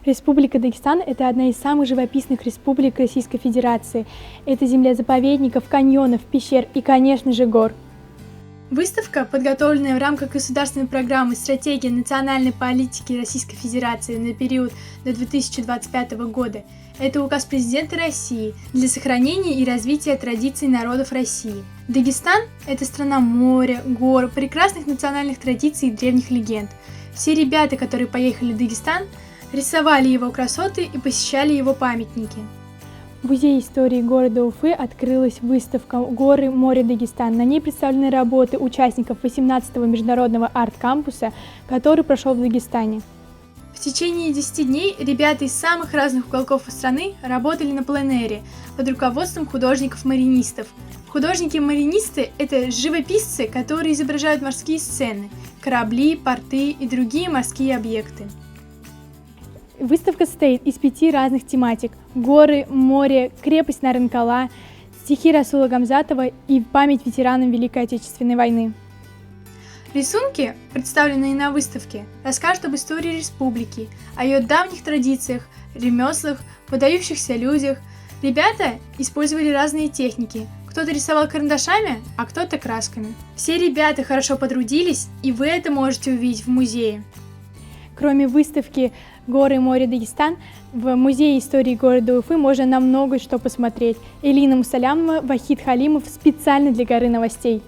Республика Дагестан – это одна из самых живописных республик Российской Федерации. Это земля заповедников, каньонов, пещер и, конечно же, гор. Выставка, подготовленная в рамках государственной программы «Стратегия национальной политики Российской Федерации на период до 2025 года», это указ президента России для сохранения и развития традиций народов России. Дагестан – это страна моря, гор, прекрасных национальных традиций и древних легенд. Все ребята, которые поехали в Дагестан, рисовали его красоты и посещали его памятники. В Музее истории города Уфы открылась выставка «Горы, море, Дагестан». На ней представлены работы участников 18-го международного арт-кампуса, который прошел в Дагестане. В течение 10 дней ребята из самых разных уголков страны работали на пленэре под руководством художников-маринистов. Художники-маринисты – это живописцы, которые изображают морские сцены, корабли, порты и другие морские объекты. Выставка состоит из 5 разных тематик – горы, море, крепость Нарынкала, стихи Расула Гамзатова и память ветеранам Великой Отечественной войны. Рисунки, представленные на выставке, расскажут об истории республики, о ее давних традициях, ремеслах, выдающихся людях. Ребята использовали разные техники. Кто-то рисовал карандашами, а кто-то красками. Все ребята хорошо потрудились, и вы это можете увидеть в музее. Кроме выставки «Горы, море, Дагестан», в Музее истории города Уфы можно на много что посмотреть. Элина Мусалямова, Вахид Халимов специально для «Горы новостей».